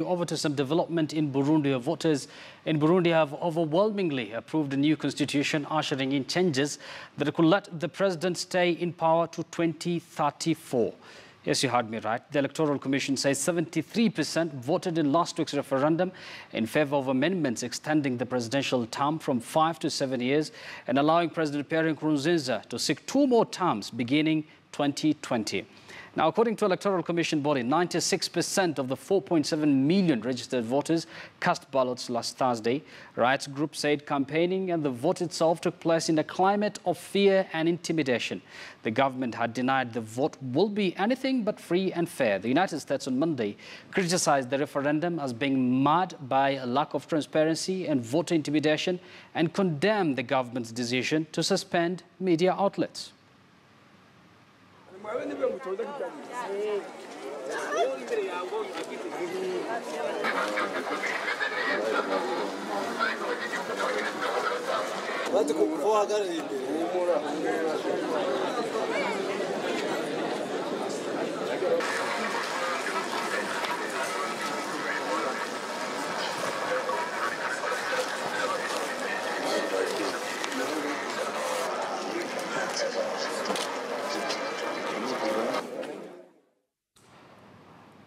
Over to some development in Burundi. Voters in Burundi have overwhelmingly approved a new constitution, ushering in changes that could let the president stay in power to 2034. Yes, you heard me right. The Electoral Commission says 73% voted in last week's referendum in favor of amendments extending the presidential term from 5 to 7 years and allowing President Pierre Nkurunziza to seek 2 more terms beginning 2020. Now, according to Electoral Commission body, 96% of the 4.7 million registered voters cast ballots last Thursday. Rights groups said campaigning and the vote itself took place in a climate of fear and intimidation. The government had denied the vote will be anything but free and fair. The United States on Monday criticized the referendum as being marred by a lack of transparency and voter intimidation and condemned the government's decision to suspend media outlets.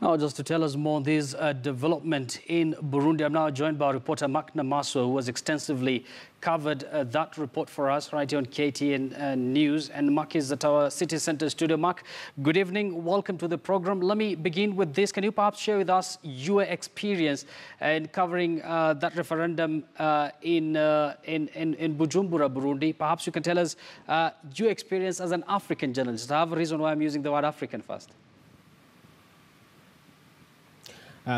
Now, just to tell us more on this development in Burundi, I'm now joined by reporter Mark Namaso, who has extensively covered that report for us right here on KTN News. And Mark is at our City Center studio. Mark, good evening. Welcome to the program. Let me begin with this. Can you perhaps share with us your experience in covering that referendum in Bujumbura, Burundi? Perhaps you can tell us your experience as an African journalist. I have a reason why I'm using the word African first.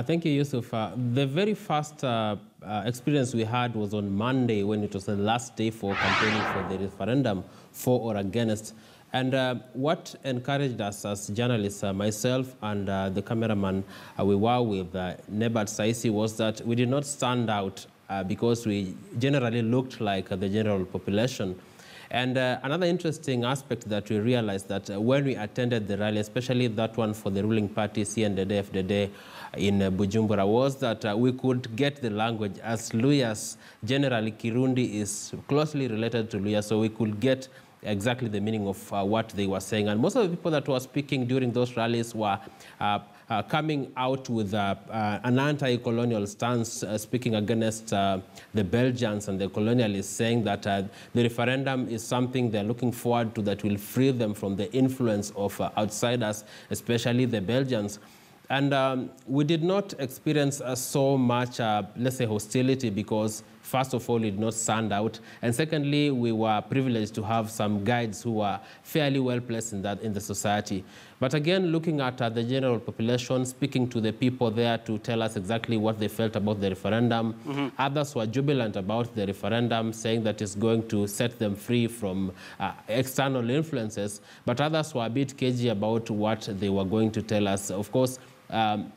Thank you, Yusuf. The very first experience we had was on Monday when it was the last day for campaigning for the referendum for or against. And what encouraged us as journalists, myself and the cameraman we were with, Nebat Saisi, was that we did not stand out because we generally looked like the general population. And another interesting aspect that we realized that when we attended the rally, especially that one for the ruling party, CNDD-FDD in Bujumbura, was that we could get the language as Luyas. Generally, Kirundi is closely related to Luyas, so we could get exactly the meaning of what they were saying. And most of the people that were speaking during those rallies were coming out with an anti-colonial stance, speaking against the Belgians and the colonialists, saying that the referendum is something they're looking forward to that will free them from the influence of outsiders, especially the Belgians. And we did not experience so much, let's say, hostility because, first of all, we did not stand out. And secondly, we were privileged to have some guides who were fairly well placed in the society. But again, looking at the general population, speaking to the people there to tell us exactly what they felt about the referendum. Others were jubilant about the referendum, saying that it's going to set them free from external influences. But others were a bit cagey about what they were going to tell us. Of course,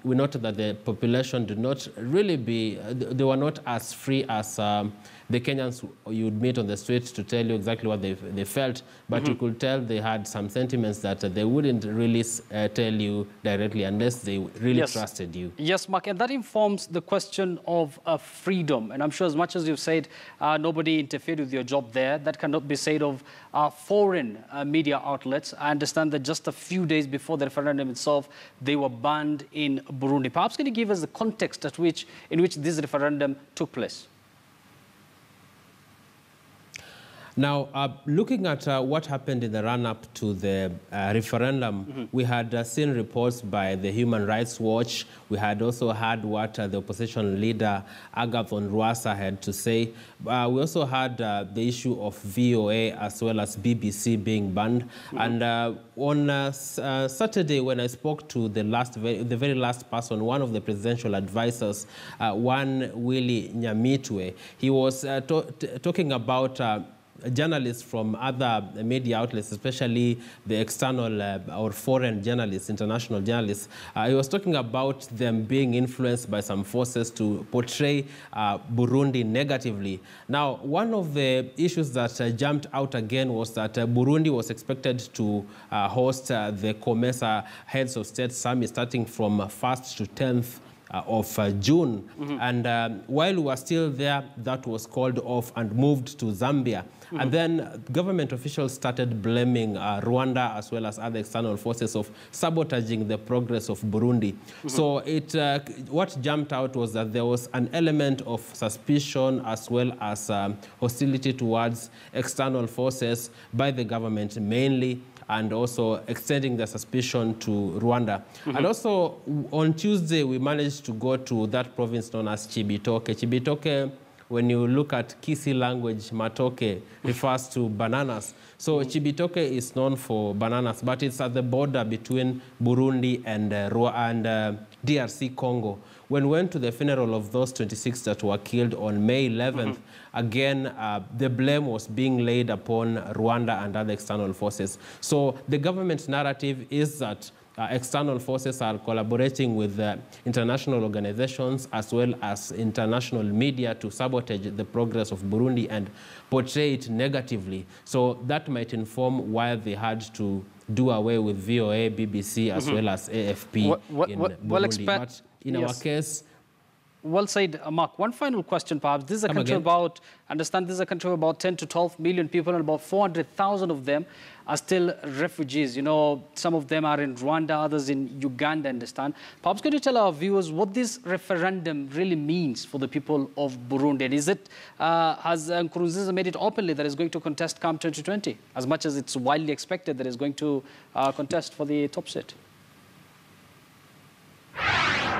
we noted that the population did not really they were not as free as the Kenyans you'd meet on the street to tell you exactly what they felt, but you could tell they had some sentiments that they wouldn't really tell you directly unless they really trusted you. Yes, Mark, and that informs the question of freedom. And I'm sure as much as you've said nobody interfered with your job there, that cannot be said of foreign media outlets. I understand that just a few days before the referendum itself, they were banned in Burundi. Perhaps can you give us the context in which this referendum took place? Now, looking at what happened in the run-up to the referendum, we had seen reports by the Human Rights Watch. We had also heard what the opposition leader, Agathon Rwasa, had to say. We also had the issue of VOA as well as BBC being banned. And on Saturday, when I spoke to the very last person, one of the presidential advisors, one Willie Nyamitwe, he was talking about journalists from other media outlets, especially the external or foreign journalists, international journalists. He was talking about them being influenced by some forces to portray Burundi negatively. Now, one of the issues that jumped out again was that Burundi was expected to host the COMESA Heads of State Summit starting from 1st to 10th June. And while we were still there, that was called off and moved to Zambia. And then government officials started blaming Rwanda as well as other external forces of sabotaging the progress of Burundi. So what jumped out was that there was an element of suspicion as well as hostility towards external forces by the government mainly, and also extending the suspicion to Rwanda. And also on Tuesday, we managed to go to that province known as Chibitoke. Chibitoke, when you look at Kisi language, matoke refers to bananas. So Chibitoke is known for bananas, but it's at the border between Burundi and DRC Congo. When we went to the funeral of those 26 that were killed on May 11th, again, the blame was being laid upon Rwanda and other external forces. So the government narrative is that external forces are collaborating with international organizations as well as international media to sabotage the progress of Burundi and portray it negatively. So that might inform why they had to do away with VOA, BBC, as well as AFP in Burundi. But in our case... Well said, Mark. One final question, perhaps. This is a country about, understand this is a country of about 10 to 12 million people, and about 400,000 of them are still refugees. You know, some of them are in Rwanda, others in Uganda, understand. Perhaps can you tell our viewers what this referendum really means for the people of Burundi? And is it, has Nkurunziza made it openly that is going to contest come 2020, as much as it's widely expected that is going to contest for the top seat?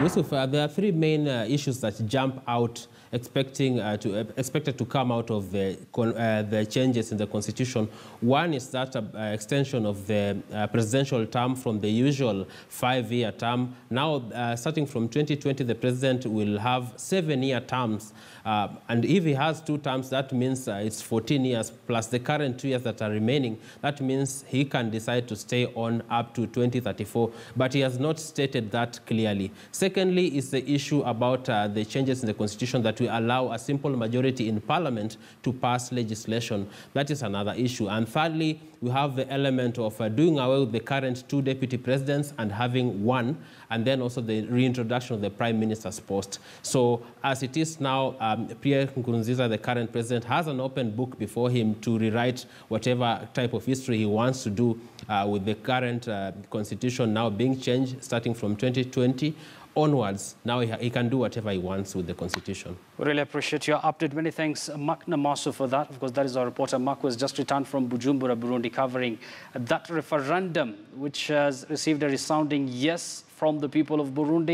Yusuf, there are three main issues that jump out expected to come out of the changes in the constitution. One is that extension of the presidential term from the usual 5-year term. Now, starting from 2020, the president will have 7-year terms. And if he has 2 terms, that means it's 14 years plus the current 2 years that are remaining. That means he can decide to stay on up to 2034, but he has not stated that clearly. Secondly is the issue about the changes in the constitution that will allow a simple majority in parliament to pass legislation. That is another issue. And thirdly, we have the element of doing away with the current 2 deputy presidents and having 1, and then also the reintroduction of the prime minister's post. So as it is now, Pierre Nkurunziza, the current president, has an open book before him to rewrite whatever type of history he wants to do with the current constitution now being changed starting from 2020 onwards. Now he can do whatever he wants with the constitution. We really appreciate your update. Many thanks, Mark Namaso, for that. Of course, that is our reporter. Mark was just returned from Bujumbura, Burundi, covering that referendum, which has received a resounding yes from the people of Burundi.